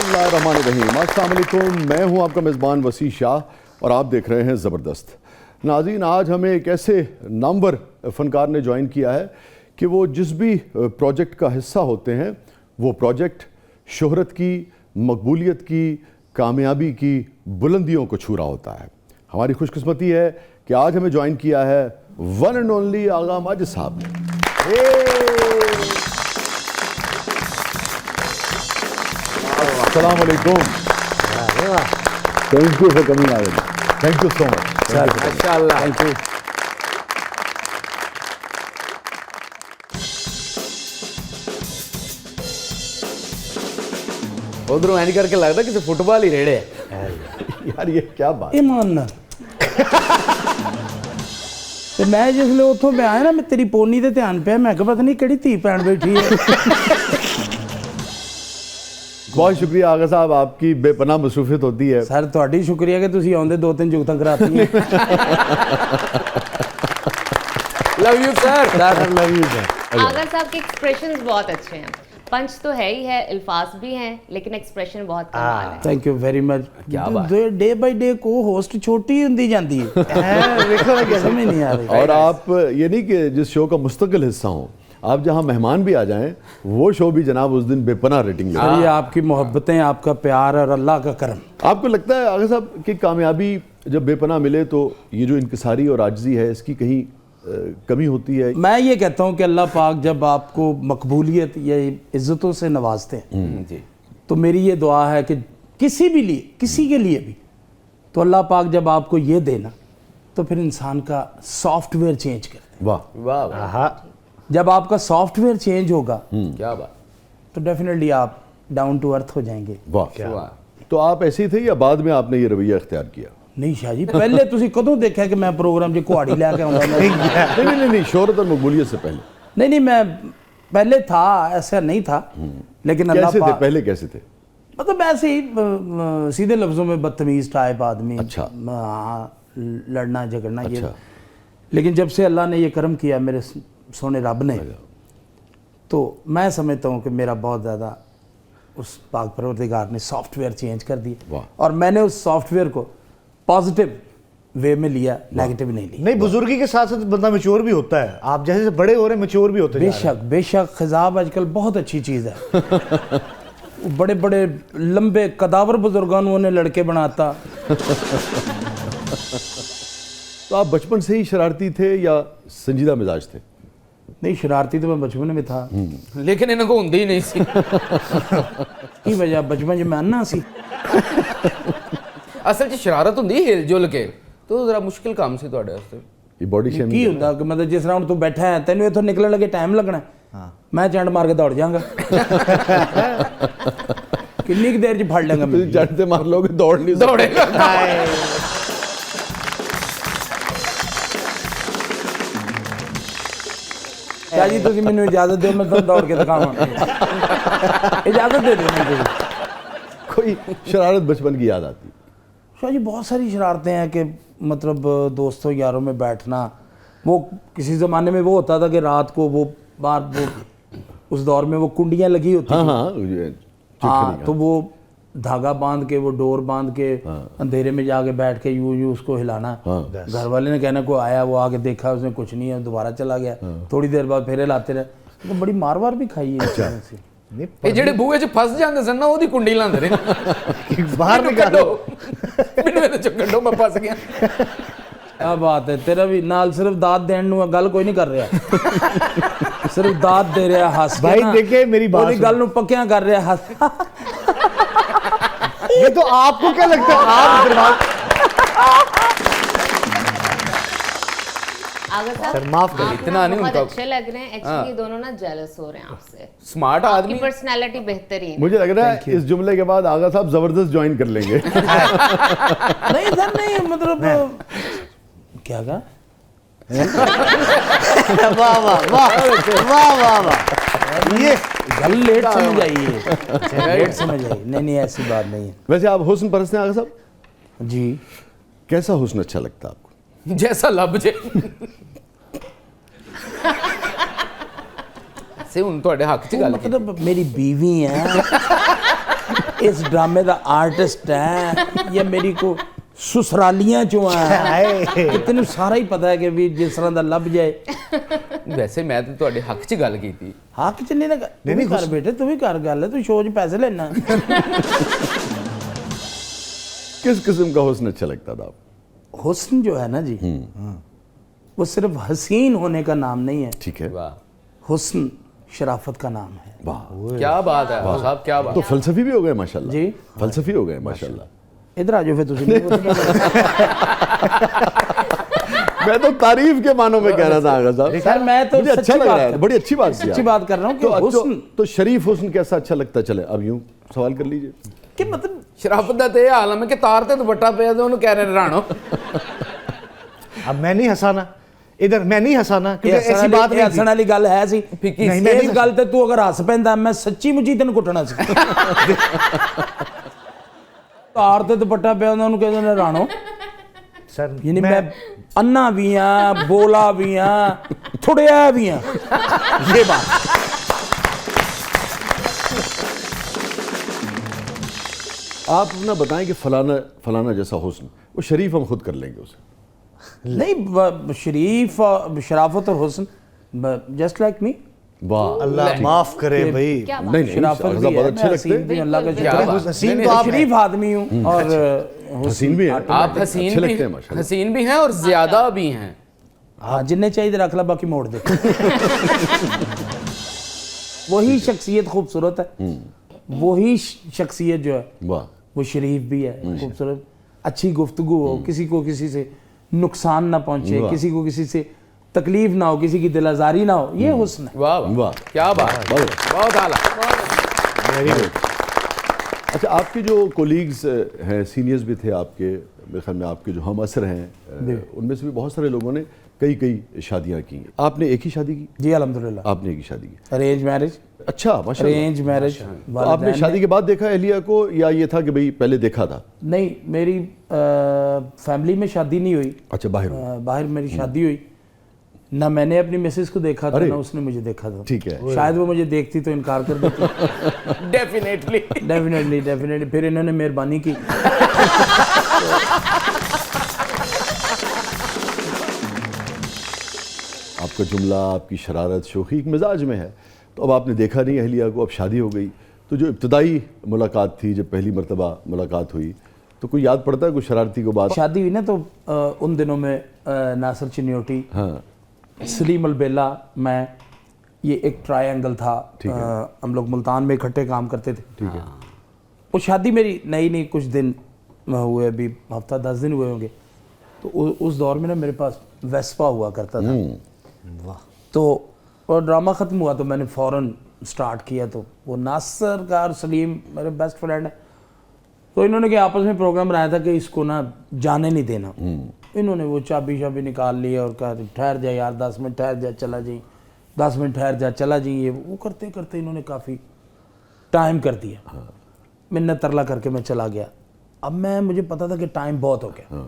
बिस्मिल्लाहिर्रहमानिर्रहीम। अस्सलाम वालेकुम, मैं हूं आपका मेज़बान वसी शाह और आप देख रहे हैं ज़बरदस्त। नाज़रीन, आज हमें एक ऐसे नामवर फ़नकार ने ज्वाइन किया है कि वो जिस भी प्रोजेक्ट का हिस्सा होते हैं वो प्रोजेक्ट शोहरत की, मकबूलियत की, कामयाबी की बुलंदियों को छू रहा होता है। हमारी खुशकिस्मती है कि आज हमें ज्वाइन किया है one and only Agha Majid sahab ने। अस्सलाम वालेकुम। Thank you for coming Agha. Thank you so much. माशाअल्लाह। Thank you. उधरों ऐनी करके लगता किसी फुटबॉल ही रेड़े है यार ये क्या बात। ईमान ਤੇ ਮੈਂ ਜਿਸਲੇ ਉੱਥੋਂ ਮੈਂ ਆਇਆ ਨਾ ਮੈਂ ਤੇਰੀ ਪੋਨੀ ਤੇ ਧਿਆਨ ਪਿਆ ਮੈਂ ਕਿਹਾ ਪਤਾ ਨਹੀਂ ਕਿਹੜੀ ਧੀ ਭੈਣ ਬੈਠੀ ਹੈ। बहुत शुक्रिया आगा साहब, आपकी बेपनाह मसरूफियत होती है। ਸਰ ਤੁਹਾਡੀ ਸ਼ੁਕਰੀਆ ਕਿ ਤੁਸੀਂ ਆਉਂਦੇ ਦੋ ਤਿੰਨ ਜੁਗਤਾਂ ਕਰਾਤੀਆਂ। Love you sir. Love you sir. Agha sahab के एक्सप्रेशंस बहुत अच्छे हैं, पंच तो है ही है, अल्फाज भी हैं, लेकिन एक्सप्रेशन बहुत कमाल है। Thank you very much. ਕਿਆ ਬਾਤ। ਡੇ ਬਾਈ ਡੇ ਕੋ ਹੋਸਟ ਛੋਟੀ ਹੁੰਦੀ ਜਾਂਦੀ ਹੈ। ਵੇਖੋ ਨਾ ਸਮਝ ਨਹੀਂ ਆ ਰਹੀ। और आप ये नहीं कि जिस शो का मुस्तकिल हिस्सा हो, आप जहां मेहमान भी आ जाएं वो शो भी जनाब उस दिन बेपनाह रेटिंग ले। सर ये आपकी मोहब्बतें, आपका प्यार और अल्लाह का करम। आपको लगता है आगा साहब कि कामयाबी जब बेपनाह मिले तो ये जो इनकिसारी और आजिज़ी है इसकी कहीं कमी होती है? मैं ये कहता हूँ कि अल्लाह पाक जब आपको मकबूलियत या इज़्ज़तों से नवाजते हैं जी, तो मेरी ये दुआ है कि किसी भी लिए, किसी के लिए भी, तो अल्लाह पाक जब आपको ये देना तो फिर इंसान का सॉफ्टवेयर चेंज कर दे। वाह वाह वाह, जब आपका सॉफ्टवेयर चेंज होगा क्या बात। तो डेफिनेटली आप डाउन टू अर्थ हो जाएंगे। वाह। वाह। तो आप ऐसे ही थे या बाद में आपने ये रवैया इख्तियार किया? नहीं शाह जी, पहले ਤੁਸੀਂ ਕਦੋਂ ਦੇਖਿਆ ਕਿ ਮੈਂ ਪ੍ਰੋਗਰਾਮ 'ਚ ਕੁਹਾੜੀ ਲੈ ਕੇ ਆਉਂਦਾ? नहीं, शोहरत और मकबूलियत से पहले। नहीं मैं पहले था, ऐसा नहीं था, लेकिन अल्लाह कैसे थे पाक पहले, कैसे थे? मतलब ऐसे ही सीधे लफ्ज़ों में बदतमीज़ टाइप आदमी। अच्छा। हाँ, लड़ना झगड़ना ये। अच्छा। लेकिन जब से अल्लाह ने ये करम किया मेरे सोने रब ने, तो मैं समझता हूँ कि मेरा बहुत ज़्यादा उस पाक परवरदिगार ने सॉफ्टवेयर चेंज कर दिया वाह। और मैंने उस सॉफ्टवेयर को पॉजिटिव वे में लिया, नेगेटिव नहीं लिया। नहीं, बुजुर्गी के साथ साथ बंदा मैच्योर भी होता है। आप जैसे बड़े हो रहे हैं मैच्योर भी होते जा रहे हैं। बेशक बेशक, खिजाब आजकल बहुत अच्छी चीज़ है। बड़े बड़े लंबे कदावर बुजुर्गों ने लड़के बनाता। तो आप बचपन से ही शरारती थे या संजीदा मिजाज थे? नहीं, शरारती तो मैं बचपन में था। लेकिन इन्हें को होंदी ही नहीं सी। की वजह बचपन में अन्ना सी। असल च शरारत होंदी हिल जुल के, तो जरा मुश्किल काम से ਤੁਹਾਡੇ ਵਾਸਤੇ। ये बॉडी की शेमिंग ਹੁੰਦਾ कि मतलब जिस तरह तू बैठा है तेन इथों निकलने लगे टाइम लगना है, मैं चंड मार के दौड़ जाऊंगा। किन्नी देर च फड़ लेंगा मैं। जानते मार लोगे, दौड़ नहीं सकते। दौड़ेगा। क्या जी तुम मैंने इजाजत दो, मैं तुम दौड़ के दिखावा। इजाजत दे दो मुझे। कोई शरारत बचपन की याद आती? शाह जी बहुत सारी शरारतें हैं कि मतलब दोस्तों यारों में बैठना। वो किसी ज़माने में वो होता था कि रात को वो उस दौर में वो कुंडियाँ लगी होती हाँ थी। हाँ, हाँ, तो वो धागा बांध के, वो डोर बांध के अंधेरे में जाके बैठ के यूं उसको हिलाना। घर वाले ने कहना कोई आया, वो आके देखा उसने कुछ नहीं है, दोबारा चला गया। थोड़ी देर बाद फिर हिलाते रहे। तो बड़ी मार वार भी खाई है इस तरह से। ਇਹ ਜਿਹੜੇ ਬੂਹੇ 'ਚ ਫਸ ਜਾਂਦੇ ਸਨ ਨਾ, ਉਹਦੀ ਕੁੰਡੀ ਲਾਉਂਦੇ ਨੇ बाहर निकालो। ਮੈਨੂੰ ਇਹਦੇ 'ਚ ਕੱਢੋ, ਮੈਂ ਫਸ ਗਿਆ। क्या बात है, तेरा भी नाल सिर्फ दांत देने ਨੂੰ गल कोई नहीं कर रहा। सिर्फ दांत दे रहा हंस के भाई ना। देखे मेरी बात ਉਹਦੀ ਗੱਲ ਨੂੰ ਪੱਕਿਆਂ कर रहा हंस। ये तो आपको क्या लगता है? आप दिमाग आगा साहब, सर, माफ करिए, आप इतना ना नहीं बहुत उनका- अच्छे लग रहे हैं। एक्चुअली ये दोनों ना जेलस हो रहे हैं आपसे। स्मार्ट आपकी आदमी। पर्सनालिटी बेहतरीन। मुझे लग रहा है इस जुमले के बाद आगा साहब जबरदस्त ज्वाइन कर लेंगे। नहीं सर नहीं, मतलब क्या कहा? वाह वाह वाह वाह वाह वाह। ये गल लेट समझ आई है। लेट समझ आई। नहीं ऐसी बात नहीं है। वैसे आप हुस्न परस्त हैं आगा साहब? जी कैसा हुस्न अच्छा लगता है आपको? जैसा लब जे ਸੇ ਹੁਣ ਤੁਹਾਡੇ ਹੱਕ 'ਚ ਗੱਲ ਕੀਤੀ। मतलब मेरी बीवी है। इस ड्रामे का आर्टिस्ट है ये मेरी को ससुरालियां चो है ਤੈਨੂੰ ਸਾਰਾ ਹੀ ਪਤਾ ਹੈ ਕਿ ਵੀ ਜਿਸ ਤਰ੍ਹਾਂ ਦਾ ਲੱਭ ਜਾਏ ਵੈਸੇ ਮੈਂ ਤਾਂ ਤੁਹਾਡੇ ਹੱਕ 'ਚ ਗੱਲ ਕੀਤੀ ਹੱਕ ਚ ਨਹੀਂ ਨਾ ਤੂੰ ਵੀ ਕਰ ਬੇਟੇ ਤੂੰ ਵੀ ਕਰ ਗੱਲ ਤੂੰ ਸ਼ੋਅ 'ਚ ਪੈਸੇ ਲੈਣਾ किस किस्म का हुस्न अच्छा लगता था आपको? हुस्न जो है ना जी वो सिर्फ हसीन होने का नाम नहीं है ठीक है, वाह हुस्न शराफत का नाम है वाह, क्या बात है साहब क्या बात तो फलसफी भी हो गए माशाल्लाह जी। फलसफी हो गए माशाल्लाह। इधर आ जाओ फिर तुझे नहीं मैं तो तारीफ के मानों में कह रहा था आगा साहब, सर मैं तो मुझे अच्छा सच्ची लग रहा बात है, बड़ी अच्छी बात सच्ची बात कर रहा हूँ कि तो हुस्न तो शरीफ हुस्न कैसा अच्छा लगता चले, अब यूं सवाल कर लीजिए कि मतलब ਸ਼ਰਾਫਤ ਦਾ ਤੇ ਇਹ ਹਾਲ ਹੈ ਕਿ ਤਾਰ ਤੇ ਦੁਪੱਟਾ ਪਿਆ ਤੇ ਉਹਨੂੰ ਕਹਿ ਰਹੇ ਰਾਣੋ अब मैं नहीं हंसाना इधर, मैं नहीं हंसाना क्योंकि ऐसी बात नहीं हसन वाली गल है सी ਫਿੱਕੀ नहीं, मैं इस नहीं गल ते तू अगर हस पैंदा मैं सच्ची मुची तेन कुटना सी तार ते दुपट्टा पिया ਉਹਨੂੰ ਕਹਿੰਦੇ ਨੇ ਰਾਣੋ सर यानी मैं अन्ना भी हां बोला भी हां थुड़िया भी हां ये बात आप अपना बताएं कि फलाना फलाना जैसा हुस्न वो शरीफ हम खुद कर लेंगे उसे। नहीं शरीफ शराफत और हुस्न जस्ट लाइक मी वाह, अल्लाह माफ करे भाई। क्या बात नहीं नहीं शराफत शाहज़ाद भी बहुत है अच्छे मैं लगते हसीन भी हैं, हूं, अल्लाह का क्या शुक्र बात। है हसीन नहीं, तो आप शरीफ आदमी हूँ और हसीन भी है आप हसीन अच्छे भी लगते हैं माशाल्लाह। हसीन भी हैं और ज्यादा भी हैं हाँ जिन्ने चाहिए रख ला बाकी मोड़ दे वही शख्सियत खूबसूरत है वही शख्सियत जो है वाह, वो शरीफ भी है खूबसूरत अच्छी गुफ्तगू हो किसी को किसी से नुकसान ना पहुंचे वाह। किसी को किसी से तकलीफ ना हो किसी की दिल आजारी ना हो ये हुस्न है वाह वाह वाह, क्या बात बहुत। बहुत आला अच्छा आपके जो कोलीग्स हैं सीनियर्स भी थे आपके, मेरे ख्याल में आपके जो हम असर हैं उनमें से भी बहुत सारे लोगों ने कई कई शादियां की। आपने एक ही शादी की? जी अल्हम्दुलिल्लाह आपने एक ही शादी की, अरेंज मैरिज अच्छा माशाल्लाह। अरेंज मैरिज तो आपने शादी के बाद देखा एहलिया को या ये था कि भाई पहले देखा था? नहीं मेरी फैमिली में शादी नहीं हुई अच्छा बाहर हुई। बाहर मेरी शादी हुई ना मैंने अपनी मिसेस को देखा था अरे। ना उसने मुझे देखा था ठीक है, शायद वो मुझे देखती तो इनकार कर देती डेफिनेटली डेफिनेटली फिर इन्होंने मेहरबानी की आपका जुमला आपकी शरारत शोखी एक मिजाज में है, तो अब आपने देखा नहीं अहलिया को, अब शादी हो गई, तो जो इब्तदाई मुलाकात थी जब पहली मरतबा मुलाकात हुई तो कोई याद पड़ता है कोई शरारती को बात? शादी हुई ना तो उन दिनों में नासिर चिन्योटी हाँ सलीम अलबेला मैं ये एक ट्रायंगल था हम लोग मुल्तान में इकट्ठे काम करते थे ठीक है, वो शादी मेरी नई कुछ दिन हुए अभी हफ्ता 10 दिन हुए होंगे तो उस दौर में ना मेरे पास वेस्पा हुआ करता था तो और ड्रामा ख़त्म हुआ तो मैंने फ़ौरन स्टार्ट किया तो वो नासिर का और सलीम मेरे बेस्ट फ्रेंड है तो इन्होंने क्या आपस में प्रोग्राम बनाया था कि इसको ना जाने नहीं देना इन्होंने वो चाबी शाबी निकाल ली और कहा ठहर जा यार 10 मिनट ठहर जा चला जाइए 10 मिनट ठहर जा चला जाइए वो करते करते इन्होंने काफ़ी टाइम कर दिया मैंने तरला करके मैं चला गया अब मैं मुझे पता था कि टाइम बहुत हो गया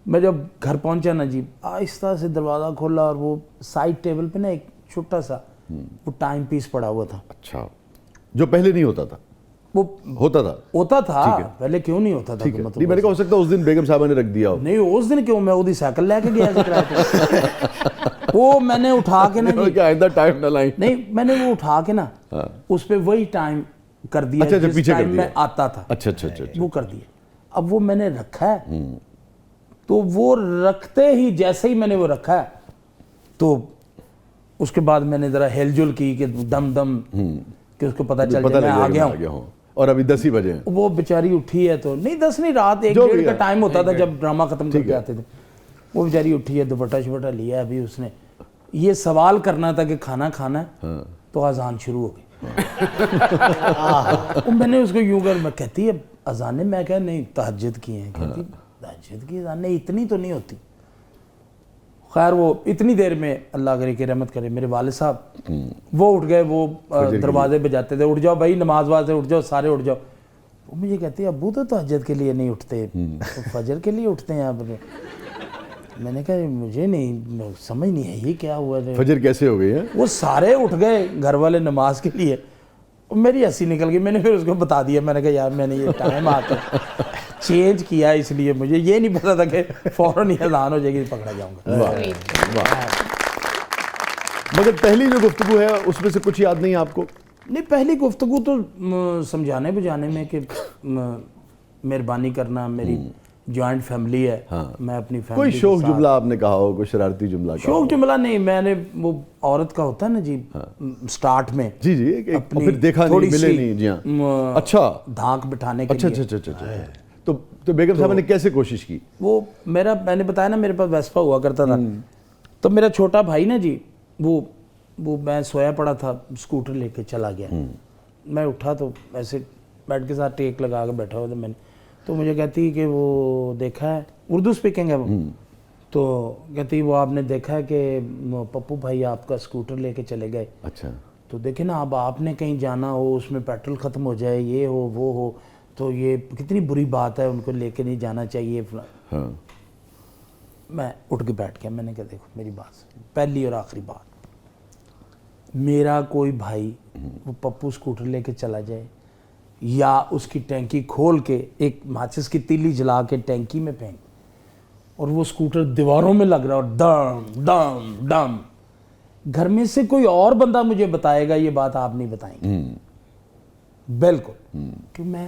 मैं जब घर पहुंचा ना जी आहिस्ता से दरवाज़ा खोला और वो साइड टेबल पे ना एक छोटा सा वो टाइम पीस पड़ा हुआ था अच्छा जो पहले नहीं होता था वो होता था? होता था पहले क्यों नहीं होता था ठीक है, मतलब नहीं मैंने कहा हो सकता है उस दिन बेगम साहबा ने रख दिया हो। नहीं उस दिन क्यों मैं उदी साइकिल लेके गया था किराए पे वो मैंने उठा के ना जी, क्या आइंदा टाइम ना लाई? नहीं मैंने वो उठा के ना उस पे वही टाइम कर दिया अच्छा, जिस पीछे कर टाइम दिया। में आता था अच्छा अच्छा अच्छा, वो कर दिया अब वो मैंने रखा है तो वो रखते ही जैसे ही मैंने वो रखा है तो उसके बाद मैंने ज़रा हिलजुल की कि दम दम कि उसको पता चल पता जाए मैं लग आ गया गया मैं हूँ और अभी 10 ही बजे हैं। वो बेचारी उठी है तो नहीं 10 नहीं रात 1 जो भी डेढ़ का है। टाइम होता था जब ड्रामा खत्म करके आते थे वो बेचारी उठी है दुपट्टा शुपट्टा लिया अभी उसने ये सवाल करना था कि खाना खाना है तो अजान शुरू हो गई वो मैंने उसको यूं कर मैं कहती है अजाने मैं कहा नहीं तहज्जुद की हैं कहती तहज्जुद की अजानें इतनी तो नहीं होती खैर वो इतनी देर में अल्लाह करे कि रहमत करे मेरे वाले साहब वो उठ गए वो दरवाजे बजाते थे उठ जाओ भाई नमाज वाज से उठ जाओ सारे उठ जाओ वो मुझे कहती है अबू तो तहज्जुद के लिए नहीं उठते तो फजर के लिए उठते हैं आप मैंने कहा मुझे नहीं समझ नहीं है ये क्या हुआ है फजर कैसे हो गई है? वो सारे उठ गए घर वाले नमाज के लिए میری ہنسی نکل گئی. میں نے پھر اس کو بتا دیا, میں نے کہا یار میں نے یہ ٹائم آ کر چینج کیا, اس لیے مجھے یہ نہیں پتا تھا کہ فوراً ہی اذان ہو جائے گی پکڑا جاؤں گا. مگر پہلی جو گفتگو ہے اس میں سے کچھ یاد نہیں آپ کو؟ نہیں, پہلی گفتگو تو سمجھانے بجانے میں کہ مہربانی کرنا, میری جوائنٹ فیملی ہے, میں اپنی فیملی کوئی شوق جملہ آپ نے کہا ہو, کوئی شرارتی جملہ کہا ہو؟ شوق جملہ نہیں, میں نے وہ عورت کا ہوتا ہے نا جی سٹارٹ میں جی جی, پھر دیکھا نہیں, ملے نہیں. جی ہاں, اچھا دھانک بٹھانے کے اچھا لیے. اچھا اچھا اچھا. تو بیگم صاحبہ نے کیسے کوشش کی؟ وہ میں نے بتایا نا میرے پاس ویسپا ہوا کرتا تھا, تو میرا چھوٹا بھائی نا جی وہ میں سویا پڑا تھا, اسکوٹر لے کے چلا گیا. میں اٹھا تو ایسے بیڈ کے ساتھ ٹیک لگا کے بیٹھا ہوا تھا میں نے, تو مجھے کہتی کہ وہ دیکھا ہے, اردو سپیکنگ ہے وہ, تو کہتی وہ آپ نے دیکھا ہے کہ پپو بھائی آپ کا اسکوٹر لے کے چلے گئے. اچھا, تو دیکھیں نا, اب آپ نے کہیں جانا ہو, اس میں پیٹرول ختم ہو جائے, یہ ہو وہ ہو, تو یہ کتنی بری بات ہے, ان کو لے کے نہیں جانا چاہیے. ہاں, میں اٹھ کے بیٹھ گیا. میں نے کہا دیکھو میری بات, پہلی اور آخری بات, میرا کوئی بھائی وہ پپو اسکوٹر لے کے چلا جائے یا اس کی ٹینکی کھول کے ایک ماچس کی تیلی جلا کے ٹینکی میں پھینک, اور وہ اسکوٹر دیواروں میں لگ رہا اور ڈم ڈم ڈم, گھر میں سے کوئی اور بندہ مجھے بتائے گا یہ بات, آپ نہیں بتائیں گے بالکل, کہ میں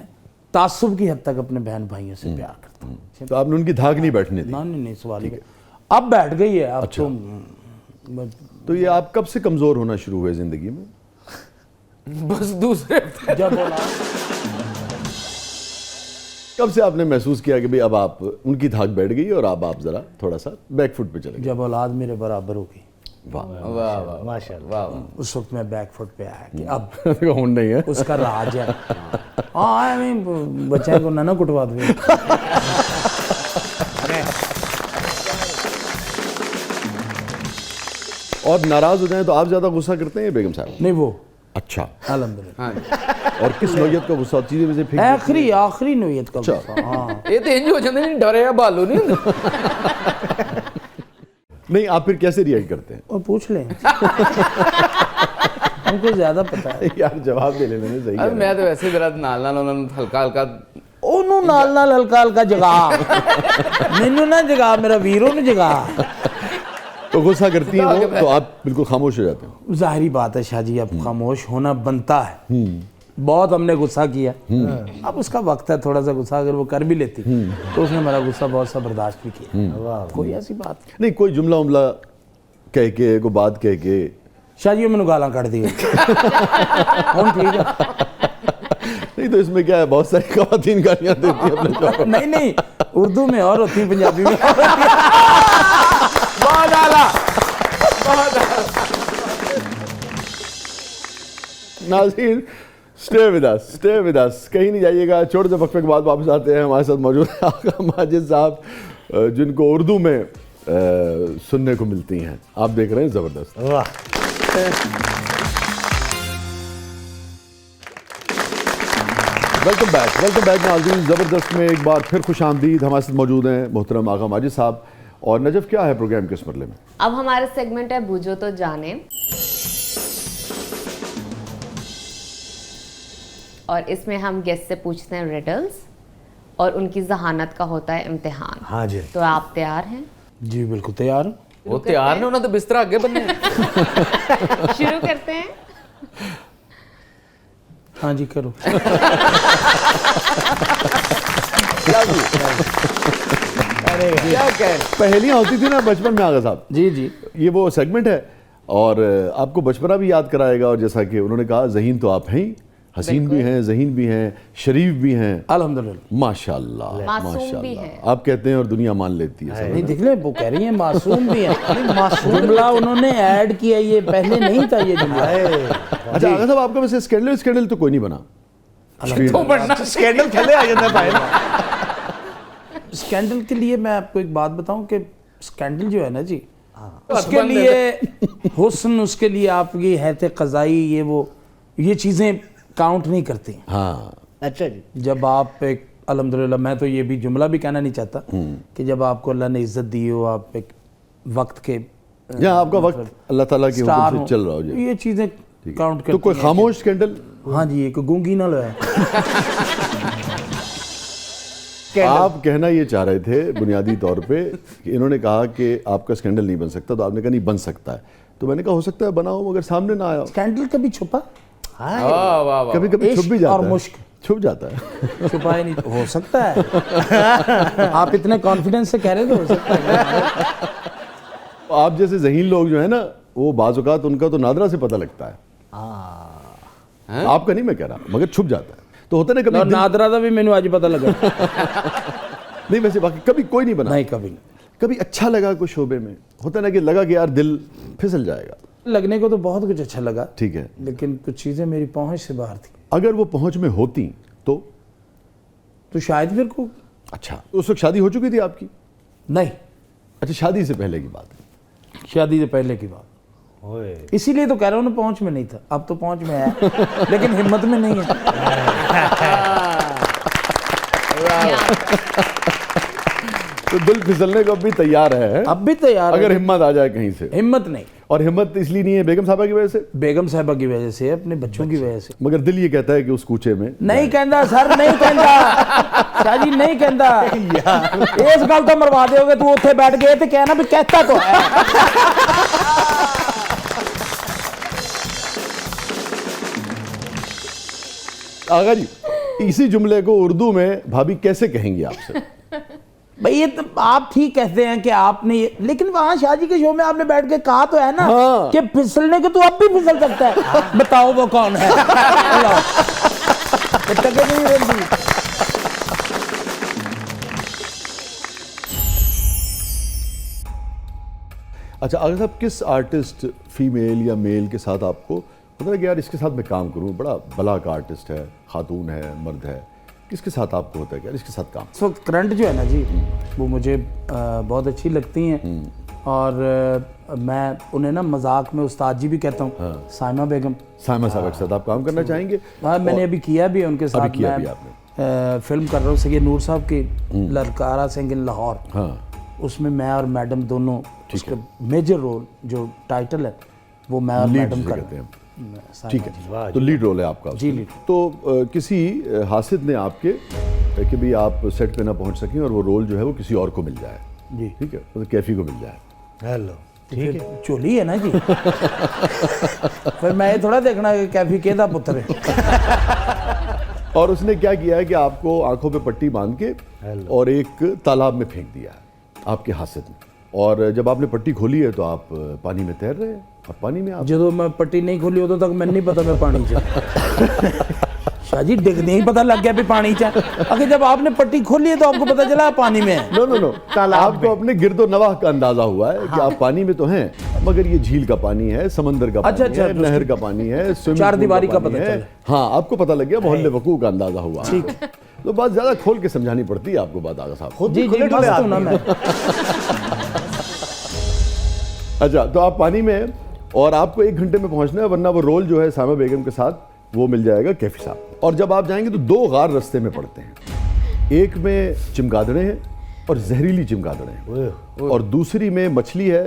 تعصب کی حد تک اپنے بہن بھائیوں سے پیار کرتا ہوں. تو آپ نے ان کی دھاک نہیں بیٹھنے دی؟ نہیں, سوال ہی اب بیٹھ گئی ہے. اب تو یہ آپ کب سے کمزور ہونا شروع ہوئے زندگی میں؟ بس دوسرے جب کب سے آپ نے محسوس کیا کہ بھئی اب آپ ان کی دھاک بیٹھ گئی اور آپ ذرا تھوڑا سا بیک فٹ پہ چلے گئے؟ جب اولاد میرے برابر ہوگی, واہ واہ واہ ماشاء اللہ. واہ, اس وقت میں بیک فٹ پہ آیا کہ اب ہون نہیں ہے اس کا راج ہے. ہاں بچے کو نہ کٹوا دو. اور ناراض ہو جائیں تو آپ زیادہ غصہ کرتے ہیں بیگم صاحب؟ نہیں وہ اچھا, الحمدللہ. ہاں جی, اور کس نوعیت کا غصہ؟ چیزیں میں سے پھینک آخری نوعیت کا غصہ. ہاں یہ تو انج ہو جاندے نہیں, ڈرے بالو نہیں. نہیں, آپ پھر کیسے ریئیکٹ کرتے ہیں؟ اور پوچھ لیں, ہم کو زیادہ پتا ہے یار جواب دے لینے صحیح اب ہے. میں تو ویسے ذرا نال انہوں نے ہلکا ہلکا ਉਹਨੂੰ ਨਾਲ ਹਲਕਾ ਜਗਾ, ਮੈਨੂੰ ਨਾ ਜਗਾ, ਮੇਰਾ ਵੀਰ ਉਹਨੂੰ ਜਗਾ. تو غصہ کرتی ہیں وہ تو آپ بالکل خاموش ہو جاتے ہیں؟ ظاہری بات ہے شاہ جی, اب خاموش ہونا بنتا ہے. بہت ہم نے غصہ کیا, اب اس کا وقت ہے تھوڑا سا غصہ اگر وہ کر بھی لیتی تو اس نے ہمارا غصہ بہت سا برداشت بھی کیا. کوئی ایسی بات نہیں, کوئی جملہ عملہ کہہ کے, کوئی بات کہہ کے؟ شاہ جی میں گالاں کٹ دی ہوں ٹھیک ہے. نہیں تو اس میں کیا ہے, بہت ساری خواتین گالیاں دیتی ہیں اپنے شوہر کو. نہیں اردو میں اور ہوتی, پنجابی میں اور ہوتی. بہت اعلیٰ, بہت اعلیٰ. ناظرین اسٹے ود اس, کہیں نہیں جائیے گا. چھوٹے سے وقفے کے بعد واپس آتے ہیں. ہمارے ساتھ موجود ہیں آقا ماجد صاحب, جن کو اردو میں سننے کو ملتی ہیں. آپ دیکھ رہے ہیں زبردست. ویلکم بیک ناظرین. زبردست میں ایک بار پھر خوش آمدید. ہمارے ساتھ موجود ہیں محترم آقا ماجد صاحب. اور نجف, کیا ہے پروگرام کے اس مرحلے میں؟ اب ہمارا سیگمنٹ ہے بوجھو تو جانے, اور اس میں ہم گیسٹ سے پوچھتے ہیں ریڈلز اور ان کی ذہانت کا ہوتا ہے امتحان. ہاں جی, تو آپ تیار ہیں؟ جی بالکل تیار. وہ تیار نے, انہوں نے تو بستر آگے بننے. شروع کرتے ہیں. ہاں جی کرو. پہلیاں ہوتی تھی نا بچپن میں آقا صاحب. جی یہ وہ سیگمنٹ ہے اور آپ کو بچپنا بھی یاد کرائے گا. اور جیسا کہ انہوں نے کہا, ذہین تو آپ ہیں, حسین بھی ہیں, ذہین بھی ہیں, شریف بھی ہیں, الحمدللہ. ماشاءاللہ معصوم بھی ہیں. آپ کہتے ہیں اور دنیا مان لیتی ہے. نہیں دیکھ لیں, وہ کہہ رہی ہیں معصوم بھی ہیں. جملہ انہوں نے ایڈ کیا, یہ پہلے نہیں تھا یہ جملہ. اچھا آقا صاحب, آپ کا ویسے اسکینڈل تو کوئی نہیں بنا؟ اسکینڈل تھلے آ جاتا ہے. اسکینڈل کے لیے میں آپ کو ایک بات بتاؤں کہ اسکینڈل جو ہے نا جی, اس کے لیے حسن, اس کے لیے آپ کی حیث قضائی, یہ چیزیں کاؤنٹ نہیں کرتی. ہاں اچھا جی, جب آپ ایک الحمدللہ, میں تو یہ بھی جملہ بھی کہنا نہیں چاہتا کہ جب آپ کو اللہ نے عزت دی ہو, آپ ایک وقت کے جہاں آپ کا وقت اللہ تعالیٰ کے حکم سے چل رہا ہو جائے, یہ چیزیں کاؤنٹ کرتی تو کوئی خاموش اسکینڈل हाँ जी, एक गूंगी नाल है। आप कहना ये चाह रहे थे बुनियादी तौर पे कि इन्होंने कहा कि आपका स्कैंडल नहीं बन सकता, तो आपने कहा नहीं बन सकता है, तो मैंने कहा हो सकता है बनाओ मगर सामने ना आया। स्कैंडल कभी छुपा, वाह वाह वाह। कभी कभी छुप भी इश्क जाता और है, मुश्क छुप जाता है। छुपा ही नहीं, हो सकता है। आप इतने कॉन्फिडेंस से कह रहे थे, हो सकता है। आप जैसे ज़हीन लोग जो है ना, वो बाज़ औक़ात उनका तो नादरा से पता लगता है। आपका नहीं मैं कह रहा, मगर छुप जाता है। तो होता है ना कभी और नादरा का भी मैंने आज पता लगा। नहीं वैसे बाकी कभी कोई नहीं बना, नहीं कभी नहीं। कभी अच्छा लगा कुछ शोबे में, होता है ना कि लगा कि यार दिल फिसल जाएगा। लगने को तो बहुत कुछ अच्छा लगा, ठीक है, लेकिन कुछ चीज़ें मेरी पहुंच से बाहर थी। अगर वो पहुंच में होती तो शायद फिर को अच्छा। उस वक्त शादी हो चुकी थी आपकी? नहीं, अच्छा, शादी से पहले की बात है। शादी से पहले की बात। ओए इसीलिए तो कह रहा हूँ ना, पहुंच में नहीं था। अब तो पहुंच में है, लेकिन हिम्मत में नहीं है। तो दिल फिसलने को अब भी तैयार है, अब भी तैयार अगर है। हिम्मत आ जाए कहीं से। हिम्मत नहीं, और हिम्मत इसलिए नहीं है बेगम साहबा की वजह से, बेगम साहबा की वजह से, अपने बच्चों की वजह से। मगर दिल ये कहता है कि उस कूचे में नहीं कहता सर, नहीं कहता शाह जी, नहीं कहता। इस गल तो मरवा दोगे, तू उत्थे बैठ गए तो कहना भी कहता तो है। आगा जी, इसी जुमले को उर्दू में भाभी कैसे कहेंगी आपसे? भाई ये तो आप ठीक कहते हैं कि आपने ये, लेकिन वहां शाह जी के शो में आपने बैठ के कहा तो है ना, हाँ। कि फिसलने के तो अब भी फिसल सकता है। बताओ वो कौन है? टके नहीं रहती। अच्छा, अगर साहब किस आर्टिस्ट फीमेल या मेल के साथ आपको पता है कि यार इसके साथ मैं काम करूं, बड़ा भला का आर्टिस्ट है, खातून है, मर्द है, किसके साथ आपको होता है कि यार इसके साथ काम? इस वक्त करंट जो है ना जी, वो मुझे बहुत अच्छी लगती हैं, और मैं उन्हें ना मजाक में उस्ताद जी भी कहता हूँ। साइमा बेगम, साइमा साहब के साथ आप काम करना चाहेंगे? हाँ, मैंने अभी किया भी है उनके साथ। अभी किया भी मैं फिल्म कर रहा हूँ सैयद नूर साहब की ललकारा सिंह इन लाहौर। हाँ, उसमें मैं और मैडम दोनों, उसका मेजर रोल जो टाइटल है वो मैं और लीड मैडम जिसे कर कहते हैं। साइमा ठीक है, तो लीड रोल है आपका। जी, लीड। तो किसी हासिद ने आपके कि भी आप सेट पे ना पहुंच सकें और वो रोल जो है वो किसी और को मिल जाए, जी, ठीक है, मतलब कैफी को मिल जाए। हेलो, ठीक है। चोली है ना जी। फिर मैं ये थोड़ा देखना कि कैफी केदा पुत्र है। और उसने क्या किया है कि आपको आंखों पे पट्टी बांध के और एक तालाब में फेंक दिया है आपके हासिद ने, और जब आपने पट्टी खोली है तो आप पानी में तैर रहे हैं, और पानी में आप जो मैं पट्टी नहीं खोली उदों तक मैंने नहीं पता मैं पानी च। शाह जी डिगने ही पता लग गया भी पानी च। अगर जब आपने पट्टी खोली है तो आपको पता चला पानी में है। नो आपको अपने गिरदो नवाह का अंदाजा हुआ है कि आप पानी में तो हैं, मगर ये झील का पानी है, समंदर का पानी अच्छा, है, नहर का पानी है, स्विमिंग चार पूल दीवारी का पानी पता है। चला। हाँ, आपको पता लग गया, मोहल्ले वकूअ का अंदाजा हुआ। ठीक, तो बात ज्यादा खोल के समझानी पड़ती है आपको बात, आगा साहब। जी जी, मस्त हूं ना मैं। अच्छा, तो आप पानी में हैं और आपको 1 घंटे में पहुंचना है, वरना वो रोल जो है साइमा बेगम के साथ वो मिल जाएगा कैफी साहब। और जब आप जाएंगे तो 2 गार रास्ते में पड़ते हैं, एक में चिमगादड़े हैं और जहरीली चिमगादड़े हैं, और दूसरी में मछली है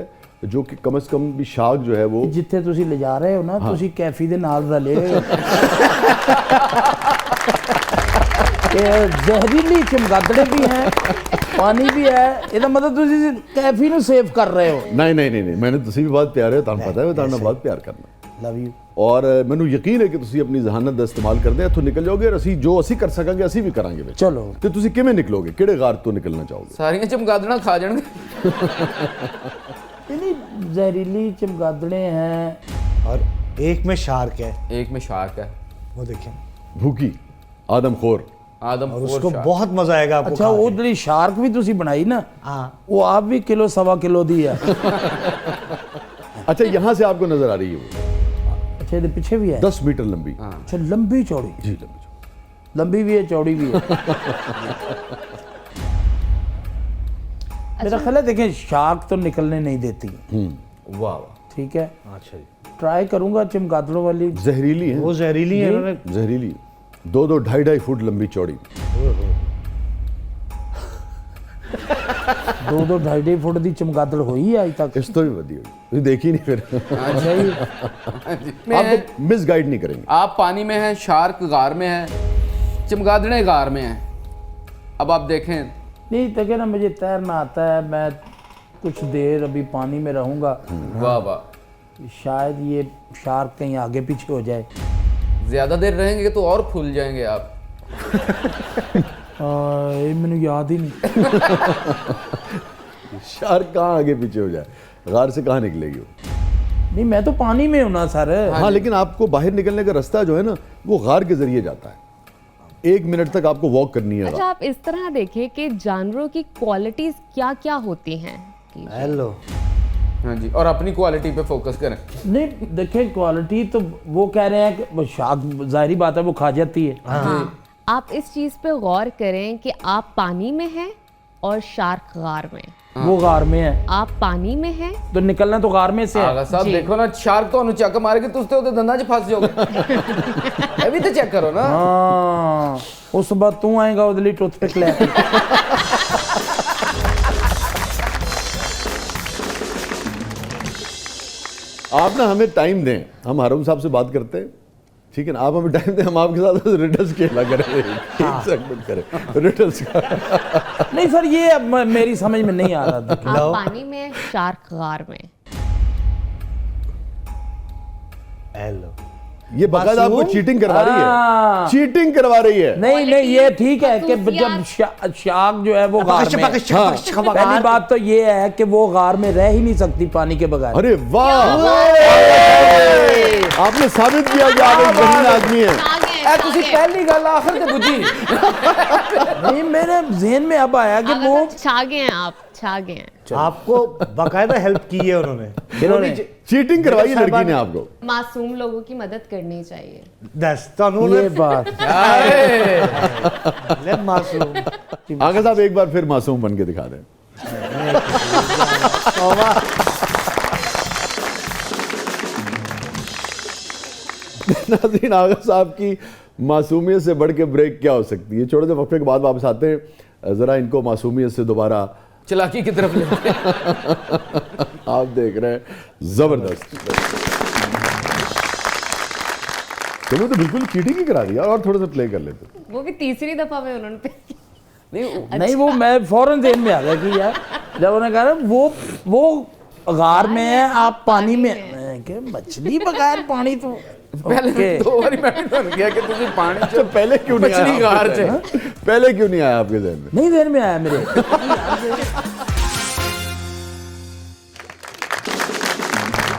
जो कि कम से कम भी शार्क जो है वो जिथे तुसी ले जा रहे हो ना, तुसी कैफी दे नाल रले हो। जहरीली चमगादड़े भी हैं, पानी भी है, ਇਹਦਾ मतलब ਤੁਸੀਂ कैफी ਨੂੰ सेव कर रहे हो। नहीं मैंने तुसी भी बहुत प्यारे हो, ਤੁਹਾਨੂੰ पता है मैं ਤੁਹਾਨੂੰ बहुत प्यार करना। Love you. और ਮੈਨੂੰ ਯਕੀਨ ਹੈ ਕਿ ਤੁਸੀਂ ਆਪਣੀ ਜ਼ਹਾਨਤ ਦਾ ਇਸਤੇਮਾਲ ਕਰਦੇ ਇੱਥੋਂ ਨਿਕਲ ਜਾਓਗੇ, ਔਰ ਅਸੀਂ ਜੋ ਅਸੀਂ ਕਰ ਸਕਾਂਗੇ ਅਸੀਂ ਵੀ ਕਰਾਂਗੇ ਵਿੱਚ। ਚਲੋ, ਤੇ ਤੁਸੀਂ ਕਿਵੇਂ ਨਿਕਲੋਗੇ, ਕਿਹੜੇ ਗਾਰ ਤੋਂ ਨਿਕਲਣਾ ਚਾਹੋਗੇ? ਸਾਰੀਆਂ ਚਮਗਾਦੜਾਂ ਖਾ ਜਾਣਗੇ। यानी जहरीली चमगादड़े हैं, और एक में शार्क है, एक में शार्क है, वो देखें, भूखी आदमखोर, आदम और उसको बहुत मजा आएगा आपको। अच्छा वो जी शार्क भी तुसी बनाई ना, हाँ, वो आप भी किलो सवा किलो दी है। अच्छा यहाँ से आपको नजर आ रही है वो अच्छा ये पीछे भी है, 10 मीटर लंबी। अच्छा लंबी चौड़ी, जी लंबी भी है चौड़ी भी है। मेरा ख्याल है देखें शार्क तो निकलने नहीं देती, वाह वाह, ठीक है, अच्छा जी, ट्राई करूंगा चमगादड़ों वाली। जहरीली है वो जहरीली है, उन्होंने जहरीली 2-2 2.5 फुट लंबी चौड़ी। 2-2 2.5 ਫੁੱਟ ਦੀ ਚਮਗਾਦੜ ਹੋਈ ਹੈ ਅਜ ਤੱਕ। ਇਸ ਤੋਂ ਵੀ ਵਧੀਆ ਤੁਸੀਂ देखी नहीं फिर अच्छा जी। आपको मिसगाइड नहीं करेंगे। आप पानी में हैं, शार्क गार में है, चमगादड़ें गार में हैं। अब आप देखें। नहीं तो क्या ना, मुझे तैरना आता है, मैं कुछ देर अभी पानी में रहूँगा। वाह वाह, शायद ये शार्क कहीं आगे पीछे हो जाए। ज़्यादा देर रहेंगे तो और फूल जाएंगे आप। ये मैंने याद ही नहीं। शार्क कहाँ आगे पीछे हो जाए, गार से कहाँ निकलेगी वो? नहीं मैं तो पानी में हूँ ना सर। हाँ लेकिन आपको बाहर निकलने का रास्ता जो है ना वो गार के जरिए जाता है। 1 मिनट तक आपको वॉक करनी है। अच्छा, आप इस तरह देखें कि जानवरों की क्वालिटीज क्या क्या होती हैं। हेलो। हाँ जी, और अपनी क्वालिटी पे फोकस करें। नहीं देखें, क्वालिटी तो वो कह रहे हैं कि वो शार्क ज़ाहिरी बात है वो खा जाती है। आप इस चीज पे गौर करें कि आप पानी में हैं और शार्क गार में। वो गार में है, आप पानी में हैं तो निकलना तो गार में से है। आगा साहब देखो ना, शार्क तो चक मारे के तुझते होते दंदा च फंस जाओगे। अभी तो चेक करो ना। हाँ, उस बाद तू आएगा उधली टूथपिक ले। आप ना हमें टाइम दें, हम हारून साहब से बात करते हैं, ठीक है ना? आप हमें टाइम दें, हम आपके साथ रिडल्स खेला करें। एक सेगमेंट करें रिडल्स का। नहीं सर, ये अब मेरी समझ में नहीं आ रहा। आप पानी में, शार्क गार में। हेलो। ये बकायदा आपको चीटिंग करवा रही है, चीटिंग करवा रही है। नहीं नहीं, ये ठीक है कि जब शार्क जो है वो गार में, पहली बात तो ये है कि वो गार में रह ही नहीं सकती पानी के बगैर। अरे वाह, आपने साबित किया कि आप एक बहिन आदमी है। तुसी पहली गल आखिर ते बुझी। नहीं, मेरे ज़हन में अब आया कि वो छा गए हैं, आप छा गए हैं। आपको बाकायदा हेल्प की है उन्होंने। जिन्होंने चीटिंग करवाई है लड़की ने आपको। मासूम लोगों की मदद करनी चाहिए। दस तो ये बात ले मासूम। आगे साहब एक बार फिर मासूम बन के दिखा दें। नाज़रीन, आगा साहब की मासूमियत से बढ़ के ब्रेक क्या हो सकती है? छोटे से वक्फे के बाद वापस आते हैं, ज़रा इनको मासूमियत से दोबारा चलाकी की तरफ लेते हैं। आप देख रहे हैं जबरदस्त। तुम्हें तो बिल्कुल चीटिंग ही करा दिया, और थोड़ा सा प्ले कर लेते। वो भी तीसरी दफा में उन्होंने नहीं, वो मैं फौरन ज़हन में आ गया कि यार जब उन्होंने कहा वो गार में है, आप पानी में। मैं क्या, मछली बगैर पानी तो पहले 2 बारी मैं गया कि तुझे पानी अच्छा, पहले क्यों नहीं मछली आया गार आपके से? ज़हन में? पहले क्यों नहीं आया आपके ज़हन में? नहीं ज़हन में आया मेरे।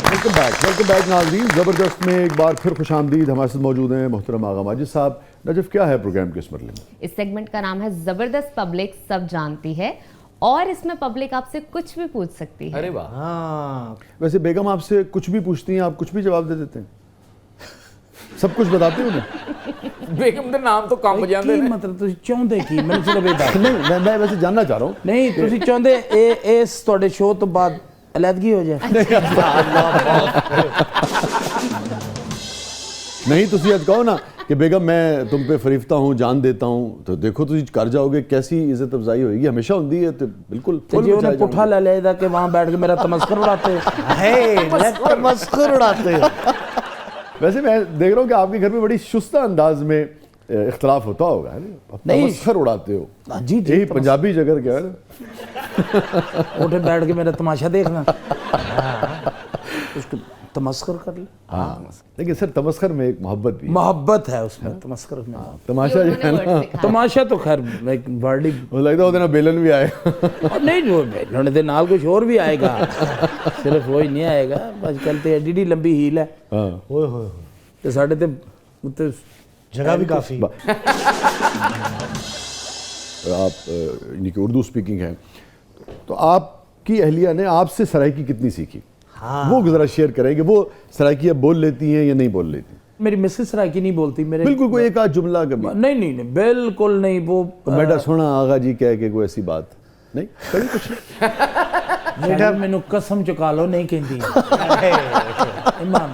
वेलकम बैक नाज़रीन। ज़बरदस्त में एक बार फिर खुशामदीद। हमारे साथ मौजूद हैं मोहतरम आगा माजिद साहब। नजफ, क्या है प्रोग्राम के इस मरले में? इस सेगमेंट का नाम है जबरदस्त पब्लिक सब जानती है, और इसमें पब्लिक आपसे कुछ भी पूछ सकती है। अरे वाह। हाँ, वैसे बेगम आपसे कुछ भी पूछती हैं, आप कुछ भी जवाब दे देते हैं? सब कुछ बताते हो ना? बेगम का नाम तो कम बजाते की हैं। मतलब तुसी चाਹੁंदे की मैंने सिर्फ ये दस। नहीं, मैं वैसे जानना चाह रहा हूँ। नहीं तुसी चाਹੁंदे इस ਤੁਹਾਡੇ ਸ਼ੋਅ ਤੋਂ ਬਾਅਦ अलहदगी हो जाए। नहीं, तुसी आज कहो ना कि बेगम मैं तुम पे फरीफ्ता हूँ, जान देता हूँ, तो देखो तुसी कर जाओगे, कैसी इज्जत अफजाई होगी। हमेशा होती है तो बिल्कुल तो जी उन्हें पुठा ले लेदा कि वहाँ बैठ के मेरा तमस्कर उड़ाते। तमस्कुर उड़ाते हो। वैसे मैं देख रहा हूँ कि आपके घर में बड़ी शुस्ता अंदाज में इख्तलाफ होता होगा, है ना? नहीं, तमस्खर उड़ाते हो। जी यही पंजाबी जगह क्या है ना? उठे बैठ के मेरा तमाशा देखना, उसको तमस्कर कर ले। हाँ, लेकिन सर तमस्खर में एक मोहब्बत भी है। मोहब्बत है उसमें, तमस्कर में। तमाशा जो है ना, तमाशा तो खैर एक वर्ड ही वो लगता है ना बेलन भी आए। नहीं, जो बेलने दे नाल कुछ और भी आएगा, सिर्फ वो ही नहीं आएगा। आजकल तो एडी लंबी हील है, ओए तो साढ़े ते जगह भी काफी। आप यानी कि उर्दू स्पीकिंग है, तो आपकी अहलिया ने आपसे सराइकी कितनी सीखी? हाँ। वो जरा शेयर करें कि वो सराइकी बोल लेती हैं या नहीं बोल लेती? मेरी मिसेस सराइकी नहीं बोलती मेरे। बिल्कुल कोई एक आध जुमला कभी? नहीं, बिल्कुल नहीं। वो बेटा सोना आगा जी कह के कोई ऐसी बात नहीं कभी कुछ नहीं? बेटा मैनू कसम चुका लो नहीं कहती। इमाम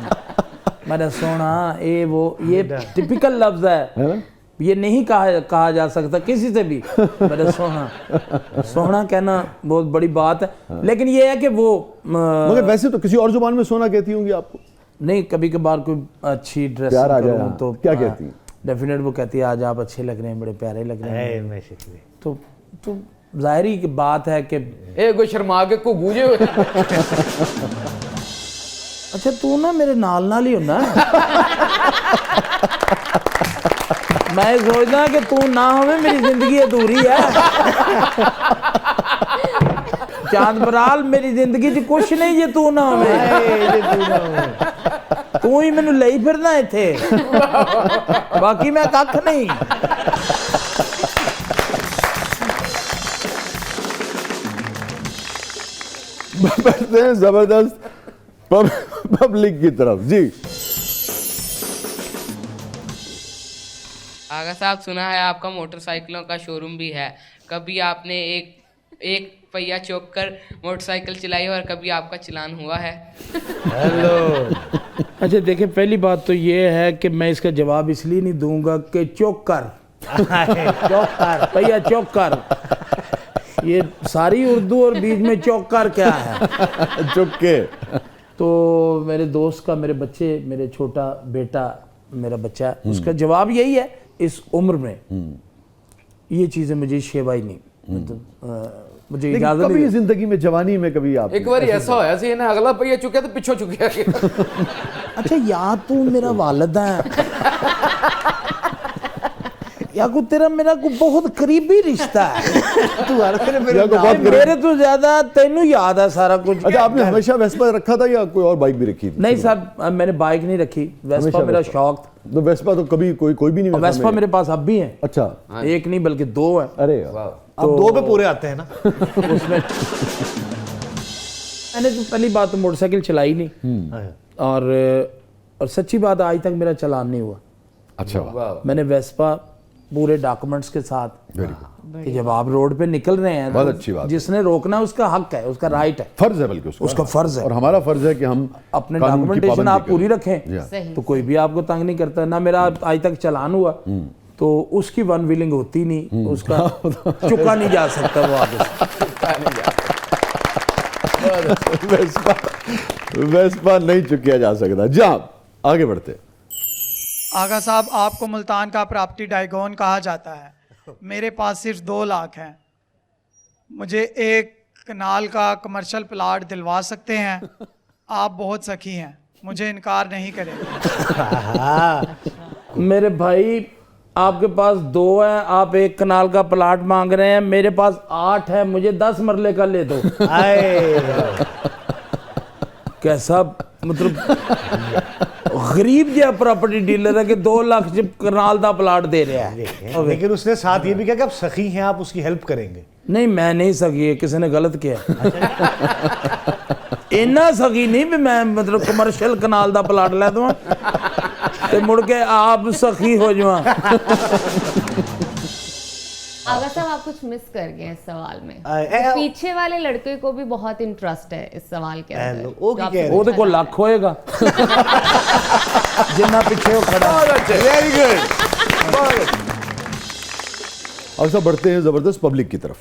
मेरा सोना, ये टिपिकल लफ्ज है। یہ نہیں کہا جا سکتا کسی سے بھی میرے سونا کہنا بہت بڑی بات ہے، لیکن یہ ہے کہ وہ مگر ویسے تو کسی اور زبان میں سونا کہتی ہوں گی آپ کو؟ نہیں، کبھی کبھار کوئی اچھی ڈریس پیار آ جائے تو کیا کہتی ہیں؟ ڈیفینیٹ وہ کہتی ہے آج آپ اچھے لگ رہے ہیں، بڑے پیارے لگ رہے ہیں، میں شکریہ. تو ظاہری کی بات ہے کہ کوئی شرما کے کو گوجے ہوئے. اچھا تو نا میرے نال ہی ہونا میں سوچتا کہ تو نہ ہوئے میری زندگی ادھوری ہے. چاند برال میری زندگی چ کچھ نہیں جے تو نہ ہوئے. تو ہی مینوں لئی پھرنا ایتھے، باقی میں کھ نہیں. بڑھتے ہیں زبردست پبلک کی طرف. جی آغا صاحب، سنا ہے آپ کا موٹر سائیکلوں کا شو روم بھی ہے. کبھی آپ نے ایک پہیا چوک کر موٹر سائیکل چلائی اور کبھی آپ کا چلان ہوا ہے؟ اچھا دیکھیں، پہلی بات تو یہ ہے کہ میں اس کا جواب اس لیے نہیں دوں گا کہ چوک کر پہیا چوک کر، یہ ساری اردو اور بیچ میں چوک کر کیا ہے چک کے. تو میرے دوست کا میرے بچے، میرے چھوٹا بیٹا میرا بچہ ہے، اس کا جواب یہی ہے اس عمر میں یہ چیزیں مجھے شیوا ہی نہیں، مجھے اجازت کبھی نہیں. زندگی میں جوانی میں کبھی آپ ایک بار ایسا ہویا سی نا، اگلا پہیا چکیا تو پچھو چکیا گیا. اچھا یا تو میرا والد ہے یا کوئی تیرا میرا کوئی بہت قریبی رشتہ ہے، میرے تو زیادہ تینوں یاد ہے سارا کچھ. اچھا آپ نے ہمیشہ ویسپا رکھا تھا یا کوئی اور بائک بھی رکھی تھی؟ نہیں سر، میں نے بائک نہیں رکھی، ویسپا میرا شوق تھا. تو ویسپا تو کبھی کوئی بھی نہیں. ویسپا میرے پاس اب بھی ہیں، اچھا ایک نہیں بلکہ 2 ہیں. ارے اب 2 پہ پورے آتے ہیں نا. اس میں نے تو پہلی بات تو موٹر سائیکل چلائی نہیں، اور سچی بات آج تک میرا چلان نہیں ہوا. اچھا میں نے ویسپا پورے ڈاکومنٹس کے ساتھ، کہ جب آپ روڈ پہ نکل رہے ہیں بہت اچھی بات، جس نے روکنا اس کا حق ہے، اس کا رائٹ ہے، فرض ہے، بلکہ اس کا فرض ہے، اور ہمارا فرض ہے کہ ہم اپنے ڈاکومنٹیشن آپ پوری رکھیں صحیح. تو کوئی بھی آپ کو تنگ نہیں کرتا. نہ میرا آج تک چلان ہوا تو اس کی ون ویلنگ ہوتی نہیں، اس کا چکا نہیں جا سکتا وہ آگے. ویسپا نہیں چکیا جا سکتا. جہاں آگے بڑھتے. آغا صاحب، آپ کو ملتان کا پراپرٹی ٹائکون کہا جاتا ہے. میرے پاس صرف 2 لاکھ ہیں. مجھے ایک کنال کا کمرشل پلاٹ دلوا سکتے ہیں؟ آپ بہت سخی ہیں، مجھے انکار نہیں کریں. میرے بھائی آپ کے پاس 2 ہیں، آپ 1 کنال کا پلاٹ مانگ رہے ہیں، میرے پاس 8 ہے، مجھے 10 مرلے کا لے دو. کیسا مطلب غریب جہاں پراپرٹی ڈیلر ہے کہ 2 لاکھ جب کنال دا پلاٹ دے رہا ہے. لیکن اس نے ساتھ یہ بھی کہا کہ آپ سخی ہیں، آپ اس کی ہیلپ کریں گے. نہیں میں نہیں سکی، کسی نے غلط کیا. اتنا سکی نہیں بھی میں مطلب کمرشل کنال دا پلاٹ لے دوں تے مڑ کے آپ سخی ہو جاؤں. آغا صاحب آپ کچھ مس کر گئے اس سوال میں. پیچھے والے لڑکے کو بھی بہت انٹرسٹ ہے اس سوال کے اندر. وہ تو کوئی لاکھ ہوئے گا جنہ پیچھے وہ کھڑا. Very good. اب سب بڑھتے ہیں زبردست پبلک کی طرف.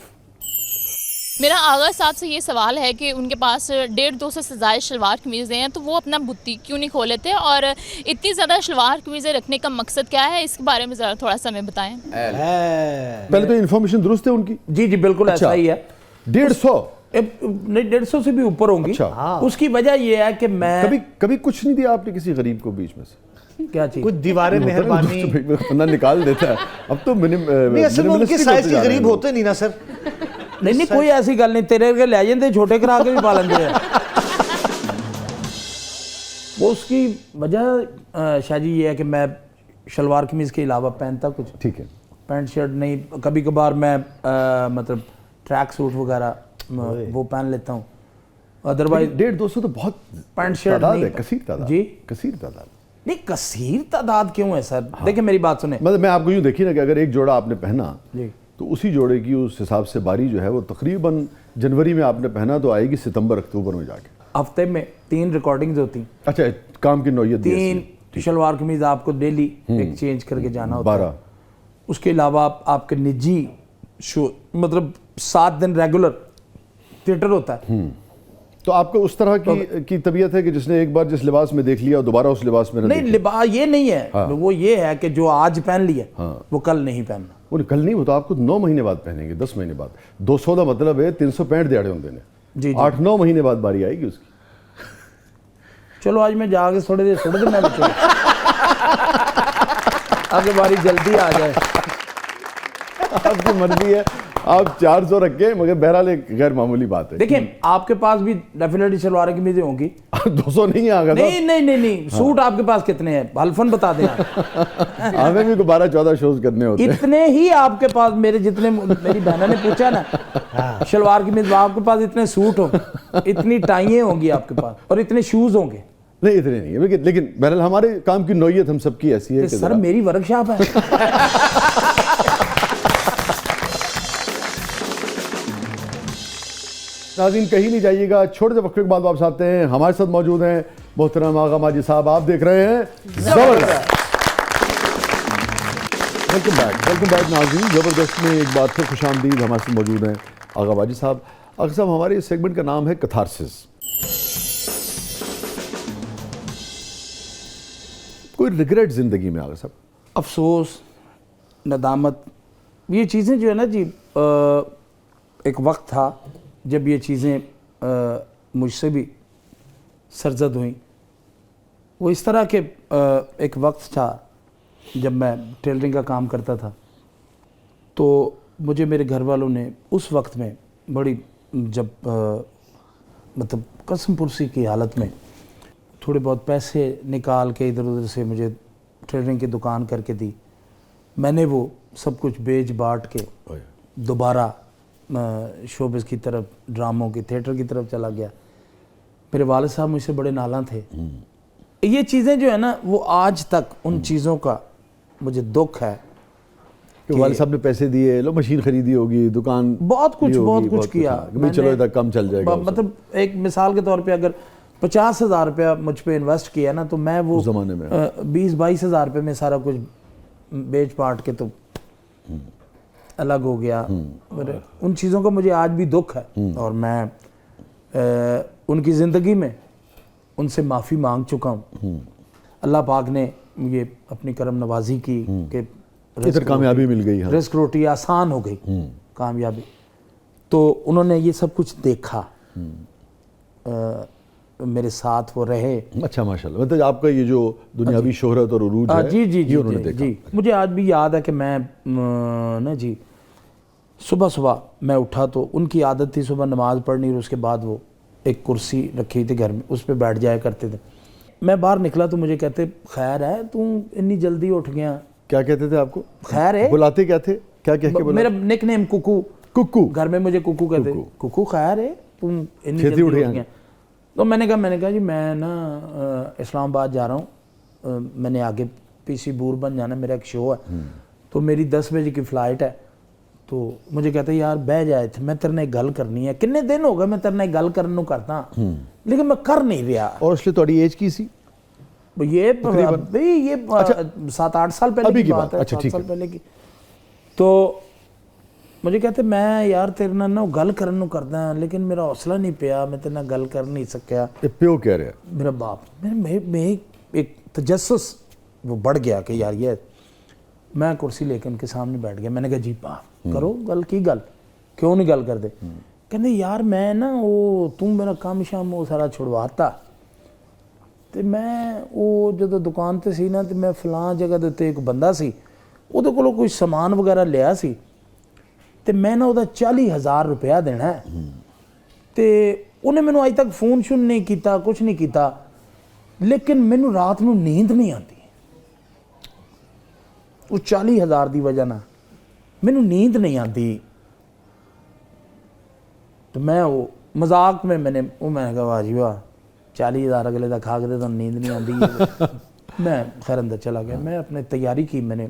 میرا آغا صاحب سے یہ سوال ہے کہ ان کے پاس 150-200 سے زائد شلوار قمیضیں ہیں، تو وہ اپنا بوتیک کیوں نہیں کھولے تھے، اور اتنی زیادہ شلوار قمیضیں رکھنے کا مقصد کیا ہے، اس کے بارے میں ذرا تھوڑا سا ہمیں بتائیں. پہلے تو انفارمیشن درست ہے ان کی. جی بالکل ایسا ہی ہے. 150 نہیں 150 سے بھی اوپر ہوں گی. اس کی وجہ یہ ہے کہ میں کبھی کچھ نہیں دیا آپ نے کسی غریب کو بیچ میں سے؟ کیا چیز کچھ دیواریں مہربانی بندہ نکال دیتا ہے. اب تو اصل میں ان کے سائز کے غریب ہوتے نہیں نا سر. نہیں کوئی ایسی گل نہیں، تیرے کے لے جاندے چھوٹے کرا کے بھی پالن دے. وہ اس کی وجہ شاہ جی یہ ہے کہ میں شلوار قمیض کے علاوہ پہنتا کچھ ٹھیک ہے، پینٹ شرٹ نہیں. کبھی کبھار میں مطلب ٹریک سوٹ وغیرہ وہ پہن لیتا ہوں. ادروائز 150-200 تو بہت پینٹ شرٹ تعداد ہے، کثیر تعداد. جی کثیر تعداد نہیں، کثیر تعداد کیوں ہے سر؟ دیکھیں میری بات سنیں، مطلب میں آپ کو یوں دیکھیے نا کہ اگر ایک جوڑا آپ نے پہنا جی تو اسی جوڑے کی اس حساب سے باری جو ہے وہ تقریباً جنوری میں آپ نے پہنا تو آئے گی ستمبر اکتوبر میں جا کے. ہفتے میں 3 ریکارڈنگز ہوتی ہیں. اچھا کام کی نوعیت 3 شلوار قمیض آپ کو ڈیلی ایکسچینج کر کے جانا ہوتا ہے. 12 اس کے علاوہ آپ کے نجی شو مطلب 7 دن ریگولر تھیٹر ہوتا ہے. تو آپ کو اس طرح کی طبیعت ہے کہ جس نے ایک بار جس لباس میں دیکھ لیا اور دوبارہ اس لباس میں نہ نہیں, لباس یہ نہیں ہے, وہ یہ ہے کہ جو آج پہن لیا وہ کل نہیں پہننا. وہ کل نہیں, وہ تو آپ کو 9 مہینے بعد پہنیں گے, 10 مہینے بعد. 200 کا مطلب ہے 365 دیہڑے ہوندے نے. جی 8-9 مہینے بعد باری آئے گی اس کی. چلو آج میں جا کے تھوڑے دیر میں بچوں اب باری جلدی آ جائے. آپ کی مرضی ہے, آپ 400 رکھیں, مگر بہرحال ایک غیر معمولی بات ہے. دیکھیں آپ کے پاس بھی ڈیفینیٹلی شلوار قمیضیں ہوں گی. 200 نہیں آگا. نہیں سوٹ آپ کے پاس کتنے ہیں حلفن بتا دیں. ہمیں بھی 12-14 شوز کرنے ہوتے ہیں. اتنے ہی آپ کے پاس, میرے جتنے میری بہنوں نے پوچھا نا شلوار قمیض, آپ کے پاس اتنے سوٹ ہوں, اتنی ٹائیں ہوں گی آپ کے پاس, اور اتنے شوز ہوں گے. نہیں اتنے نہیں ہے, لیکن بہرحال ہمارے کام کی نوعیت ہم سب کی ایسی ہے کہ سر میری ورک شاپ ہے. ناظرین کہیں نہیں جائیے گا, چھوٹے سے وقفے کے بعد واپس آتے ہیں. ہمارے ساتھ موجود ہیں محترم آغا ماجد صاحب, آپ دیکھ رہے ہیں زبردست. ویلکم بیک ناظرین, زبردست میں ایک بار پھر خوش آمدید. ہمارے ساتھ موجود ہیں آغا ماجد صاحب. آغا صاحب ہمارے اس سیگمنٹ کا نام ہے کتھارسس. کوئی ریگریٹ زندگی میں آغا صاحب؟ افسوس, ندامت, یہ چیزیں جو ہے نا جی, ایک وقت تھا جب یہ چیزیں مجھ سے بھی سرزد ہوئیں. وہ اس طرح کے ایک وقت تھا جب میں ٹیلرنگ کا کام کرتا تھا, تو مجھے میرے گھر والوں نے اس وقت میں بڑی جب مطلب قسم پرسی کی حالت میں تھوڑے بہت پیسے نکال کے ادھر ادھر سے مجھے ٹیلرنگ کی دکان کر کے دی. میں نے وہ سب کچھ بیچ باٹ کے دوبارہ شوبز کی طرف, ڈراموں کی, تھیٹر کی طرف چلا گیا. میرے والد صاحب مجھ سے بڑے نالاں تھے. یہ چیزیں جو ہے نا, وہ آج تک ان چیزوں کا مجھے دکھ ہے کہ والد صاحب نے پیسے دیے, لو مشین خریدی ہوگی, دکان بہت کچھ کیا. چلو ادھر کم چل جائے گا. مطلب ایک مثال کے طور پہ اگر 50,000 روپیہ مجھ پہ انویسٹ کیا نا, تو میں وہ 20-22 ہزار روپے میں سارا کچھ بیچ پاٹ کے تو الگ ہو گیا. ان چیزوں کا مجھے آج بھی دکھ ہے, اور میں ان کی زندگی میں ان سے معافی مانگ چکا ہوں. اللہ پاک نے یہ اپنی کرم نوازی کی کہ ادھر کامیابی مل گئی, رزق روٹی آسان ہو گئی, کامیابی. تو انہوں نے یہ سب کچھ دیکھا, میرے ساتھ وہ رہے. اچھا ماشاءاللہ, مطلب آپ کا یہ جو دنیاوی شہرت اور عروج ہے جی انہوں نے دیکھا. مجھے آج بھی یاد ہے کہ میں نا جی صبح میں اٹھا تو ان کی عادت تھی صبح نماز پڑھنی, اور اس کے بعد وہ ایک کرسی رکھی تھی گھر میں, اس پہ بیٹھ جایا کرتے تھے. میں باہر نکلا تو مجھے کہتے, خیر ہے تم اتنی جلدی اٹھ گیا. کیا کہتے تھے آپ کو؟ خیر ہے. بلاتے کیا تھے, کیا کہہ کے میرا نک نیم ککو, گھر میں مجھے ککو کہتے. ککو خیر ہے تم اتنی جلدی اٹھ گیا. تو میں نے کہا جی میں نا اسلام آباد جا رہا ہوں, میں نے آگے PC بور بن جانا, میرا ایک شو ہے, تو میری 10 بجے کی فلائٹ ہے. تو مجھے کہتے یار بہ جائے تھے, میں تیرے گل کرنی ہے, کنے دن ہو گئے میں تیرے گل کرنوں کرتا, لیکن میں کر نہیں رہا. اور اس لیے تھوڑی ایج کی سی؟ یہ 7-8 سال پہلے کی بات ہے, 7 سال پہلے کی. تو مجھے کہتے میں یار تیرے نال نا گل کرنوں کردا ہاں, لیکن میرا حوصلہ نہیں پیا, میں تیرے نال گل کر نہیں سکیا. پیو کہہ رہا ہے میرا باپ. میں ایک تجسس وہ بڑھ گیا کہ یار یہ, میں کرسی لے کے ان کے سامنے بیٹھ گیا. میں نے کہا جی باپ کرو گل, کی گل, کیوں نہیں گل کرتے؟ کہتے یار میں نا وہ تم میرا کام شام وہ سارا چھڑواتا, تو میں وہ جدو دکان تے سی نا, تو میں فلاں جگہ دے تے ایک بندہ سی, وہ تو کوئی سامان وغیرہ لیا سی, تو میں نا وہ 40,000 روپیہ دینا ہے. تو انہیں مینوں اج تک فون شون نہیں کیتا, کچھ نہیں کیتا, لیکن مینوں رات نو نیند نہیں آتی. وہ 40,000 دی وجہ نہ مینوں نیند نہیں آتی. تو میں وہ مذاق میں نے کہا واہ جی واہ, 40,000 اگلے دا کھا کے تو نیند نہیں آتی. میں خیر اندر چلا گیا, میں اپنے تیاری کی, میں نے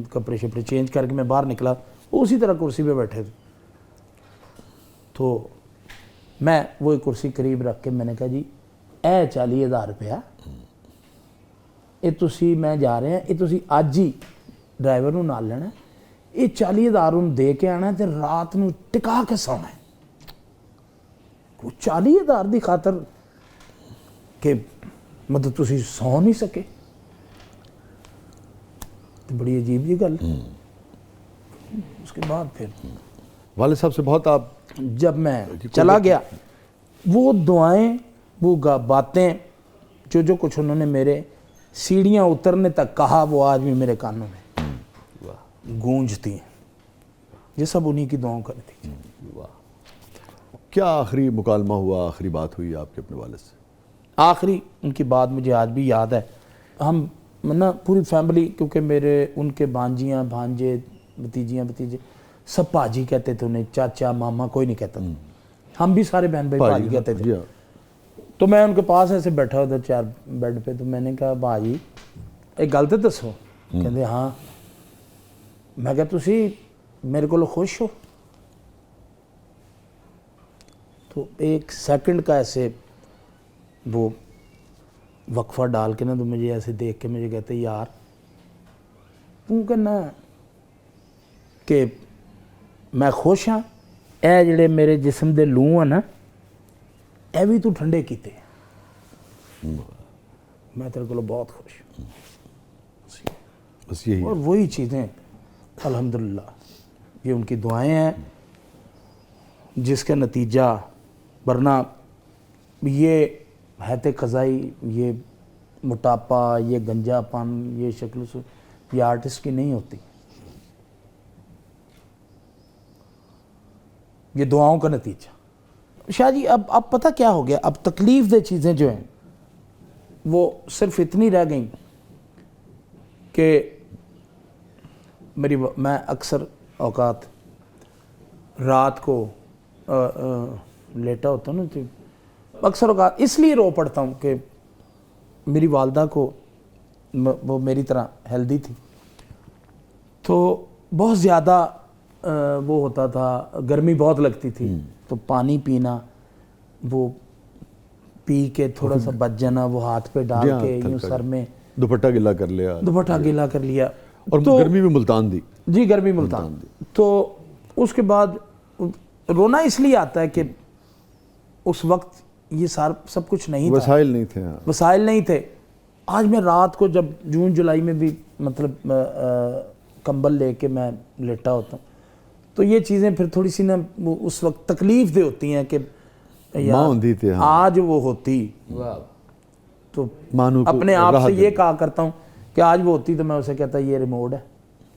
کپڑے شپڑے چینج کر کے میں باہر نکلا, اسی طرح کرسی پہ بیٹھے تھے. تو میں وہ کرسی قریب رکھ کے میں نے کہا جی اے 40,000 روپیہ, یہ تسی میں جا رہے ہیں, یہ تسی آج ہی ਡਰਾਈਵਰ ਨੂੰ ਨਾਲ ਲੈਣਾ, ਇਹ 40,000 ਉਹਨੂੰ ਦੇ ਕੇ ਆਣਾ ਤੇ ਰਾਤ ਨੂੰ ਟਿਕਾ ਕੇ ਸੌਣਾ। ਉਹ 40,000 ਦੀ ਖਾਤਰ ਕਿ ਮਤਲਬ ਤੁਸੀਂ ਸੌ ਨਹੀਂ ਸਕੇ, तो बड़ी अजीब जी गल। उसके बाद फिर वालिद साहब से बहुत आप, जब मैं चला गया, वो दुआएं, वो बातें, जो कुछ उन्होंने मेरे सीढ़ियाँ उतरने तक कहा, वो आज भी मेरे कानों में गूंजती हैं। ये सब उन्हीं की दुआओं का नतीजा। क्या आखिरी मुकालमा हुआ, आखिरी बात हुई आपके अपने वालिद से? आखिरी उनकी बात मुझे आज भी याद है। हम ना पूरी फैमिली, क्योंकि मेरे उनके भांजियाँ भांजे भतीजियाँ भतीजे सब पाजी कहते थे उन्हें, चाचा मामा कोई नहीं कहता था। हम भी सारे बहन भाई पाजी कहते थे। तो मैं उनके पास ऐसे बैठा उधर चार बेड पे, तो मैंने कहा भाजी एक गल तो दसो। कहते हाँ। मैं कहा तुसी मेरे को खुश हो? तो एक सेकंड का ऐसे वो वक्फा डाल के ना, तो मुझे ऐसे देख के मुझे कहते यार तू कहना कि मैं खुश हाँ, ए जिहड़े मेरे जिस्म दे लू हैं ना, ए भी तू ठंडे कीते, मैं तेरे को बहुत खुश हूँ। बस यही। और वही चीज़ें अल्हम्दुलिल्लाह ये उनकी दुआएं हैं जिसका नतीजा, वरना ये हैते क़ज़ाई, ये मोटापा, ये गंजापन, ये शक्ल से, ये आर्टिस्ट की नहीं होती, ये दुआओं का नतीजा। शाह जी अब पता क्या हो गया, अब तकलीफ़ दे चीज़ें जो हैं वो सिर्फ इतनी रह गई कि मैं अक्सर औकात रात को लेटा होता हूँ ना, तो अक्सर औकात इसलिए रो पड़ता हूँ कि मेरी वालदा को, वो मेरी तरह हेल्दी थी, तो बहुत ज़्यादा वो होता था, गर्मी बहुत लगती थी, तो पानी पीना, वो पी के थोड़ा सा बच जाना, वो हाथ पे डाल के यूँ सर में दुपट्टा गिला कर लिया, दुपट्टा गिला कर लिया, और तो गर्मी में मुल्तान दी। जी गर्मी मुल्तान दी। तो उसके बाद रोना इसलिए आता है कि उस वक्त ये सब कुछ नहीं था, वसाइल नहीं थे। वसाइल नहीं थे। आज मैं रात को जब जून जुलाई में भी मतलब कंबल लेके मैं लेटा होता हूँ, तो ये चीज़ें फिर थोड़ी सी ना उस वक्त तकलीफ दे होती हैं कि यार आज वो होती, तो अपने आप से ये कहा करता हूँ कि आज वो होती तो मैं उसे कहता ये रिमोट है,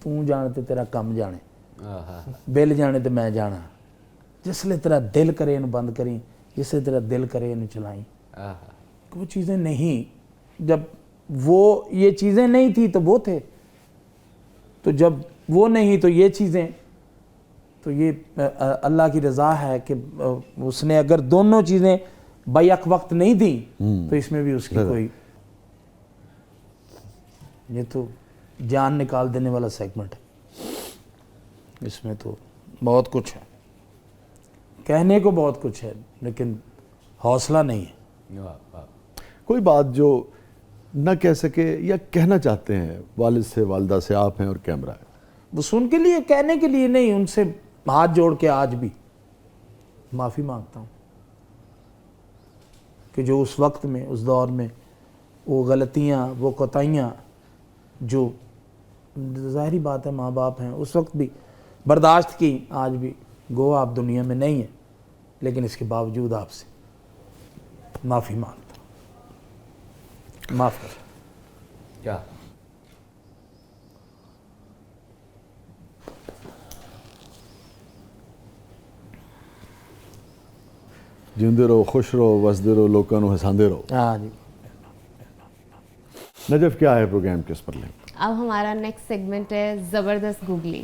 तू जाने तो तेरा कम जाने, बिल जाने तो मैं जाना, जिसले तेरा दिल करे इन बंद करी, जिससे तेरा दिल करे इन चलाई। वो चीज़ें नहीं, जब वो ये चीज़ें नहीं थी तो वो थे, तो जब वो नहीं तो ये चीज़ें, तो ये अल्लाह की रज़ा है कि उसने अगर दोनों चीज़ें बैक वक्त नहीं दी तो इसमें भी उसकी कोई, ये तो जान निकाल देने वाला सेगमेंट है, इसमें तो बहुत कुछ है, कहने को बहुत कुछ है, लेकिन हौसला नहीं है। कोई बात जो न कह सके या कहना चाहते हैं वालिद से, वालदा से, आप हैं और कैमरा है, वो सुन के लिए, कहने के लिए नहीं, उनसे हाथ जोड़ के आज भी माफ़ी मांगता हूँ कि जो उस वक्त में, उस दौर में वो गलतियाँ, वो कोताहियाँ जो ज़ाहिरी बात है माँ बाप हैं उस वक्त भी बर्दाश्त की, आज भी गो आप दुनिया में नहीं है, लेकिन इसके बावजूद आपसे माफ़ी मांगता हूँ, माफ़ कर। क्या जिंदे रहो, खुश रहो, वसदे रहो, लोगों को हंसाते रहो। हाँ जी। नजफ क्या है प्रोग्राम, किस पर लें? अब हमारा नेक्स्ट सेगमेंट है ज़बरदस्त गूगली।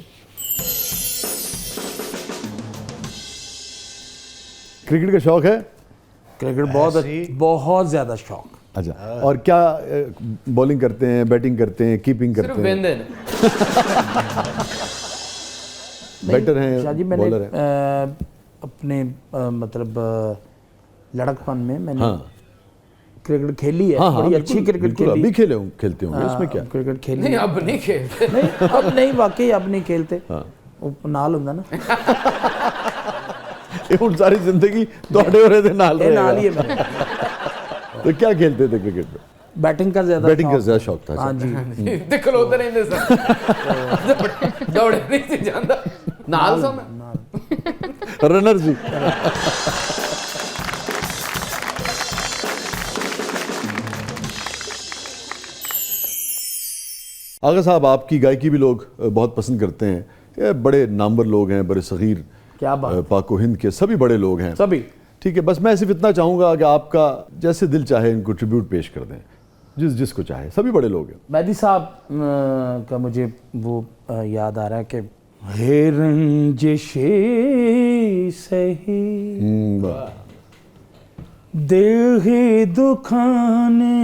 क्रिकेट का शौक है? क्रिकेट बहुत ज़्यादा शौक। अच्छा, और क्या बॉलिंग करते हैं, बैटिंग करते हैं, कीपिंग करते हैं? बैटर हैं, शाह जी मैंने बॉलर हैं? अपने मतलब लड़कपन में मैंने کرکٹ کھیلی ہے, ہاں ہاں بڑی اچھی بالکل، کرکٹ بالکل، کھیلی. ابھی کھیلتے ہوں گے, اس میں کیا. کرکٹ کھیلی نہیں اب نہیں کھیلتے. نہیں اب نہیں, واقعی اب نہیں کھیلتے. وہ نال ہوندا نا, ہن ساری زندگی دوڑے ہو رہے تھے نال یہ رہے نال ہی ہے گا. میرے. تو کیا کھیلتے تھے کرکٹ میں؟ بیٹنگ کا زیادہ بیٹنگ کا زیادہ شوق تھا. ہاں جی. کھلوتے رہتے سر, دوڑے نہیں سی جاندا. نال سو میں رنر جی. آغا صاحب آپ کی گائیکی بھی لوگ بہت پسند کرتے ہیں, یہ بڑے نامور لوگ ہیں, بڑے صغیر کیا بات, پاک و ہند کے سبھی بڑے لوگ ہیں سبھی. ٹھیک ہے, بس میں صرف اتنا چاہوں گا کہ آپ کا جیسے دل چاہے ان کو ٹریبیوٹ پیش کر دیں, جس کو چاہے, سبھی بڑے لوگ ہیں. مہدی صاحب کا مجھے وہ یاد آ رہا ہے کہ ہے رنجش سہی دل ہی دکھانے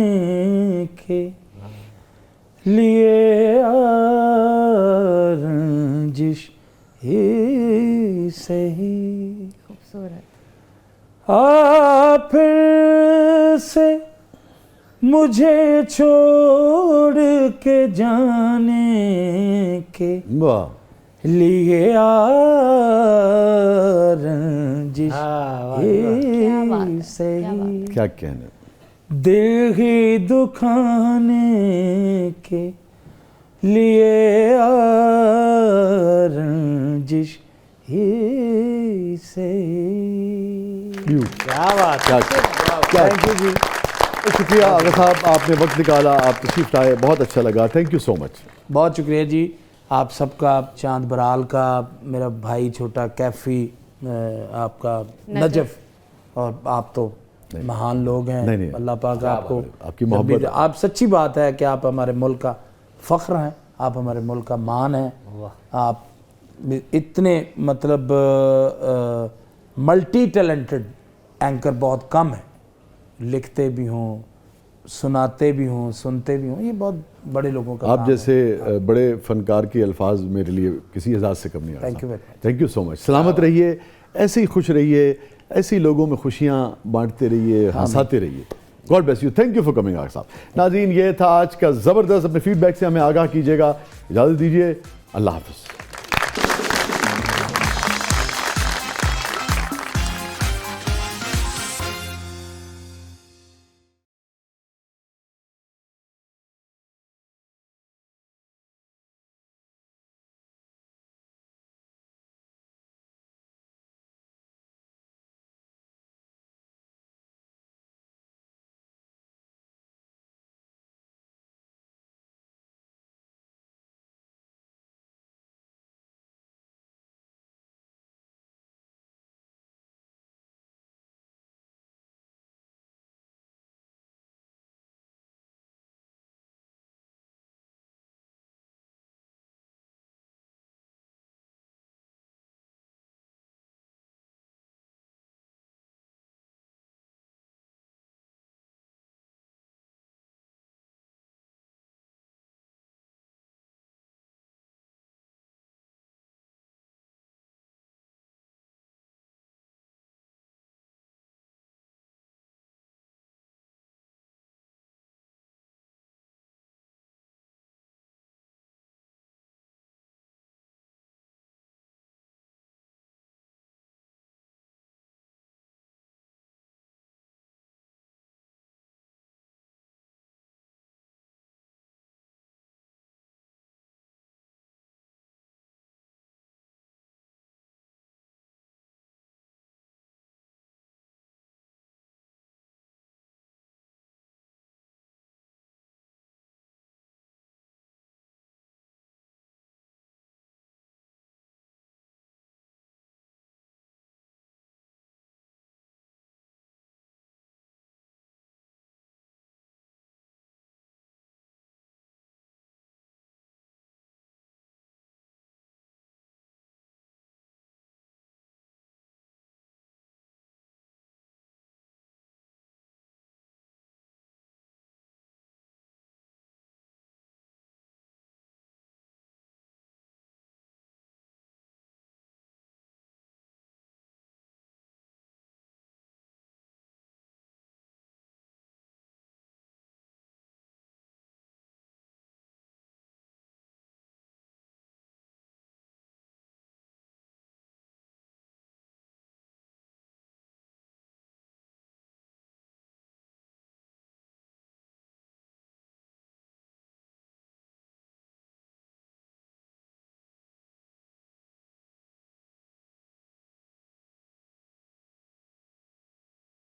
کے لیے رنجش ہی سہی خوبصورت. پھر سے مجھے چھوڑ کے جانے کے واہ, لیے رنجش ہی سہی کیا کہنے. دل ہی دکھانے کے لیے رنجش ہی سہی. کیا بات ہے. تھینک یو جی. شکریہ آغا صاحب, آپ نے وقت نکالا, آپ تشریف لائے, بہت اچھا لگا. تھینک یو سو مچ. بہت شکریہ جی آپ سب کا, چاند برال کا, میرا بھائی چھوٹا کیفی, آپ کا نجف, اور آپ تو مہان لوگ ہیں. اللہ پاک آپ کو, آپ کی محبت, آپ سچی بات ہے کہ آپ ہمارے ملک کا فخر ہیں, آپ ہمارے ملک کا مان ہیں. آپ اتنے مطلب ملٹی ٹیلنٹڈ اینکر بہت کم ہیں, لکھتے بھی ہوں, سناتے بھی ہوں, سنتے بھی ہوں, یہ بہت بڑے لوگوں کا. آپ جیسے بڑے فنکار کے الفاظ میرے لیے کسی اعزاز سے کم نہیں آتا. Thank you very much. Thank you so much. سلامت رہیے, ایسے ہی خوش رہیے, ایسی لوگوں میں خوشیاں بانٹتے رہیے, ہنساتے رہیے. God bless you. Thank you for coming Agha sahab. ناظرین, یہ تھا آج کا زبردست. اپنے فیڈ بیک سے ہمیں آگاہ کیجیے گا. اجازت دیجیے, اللہ حافظ.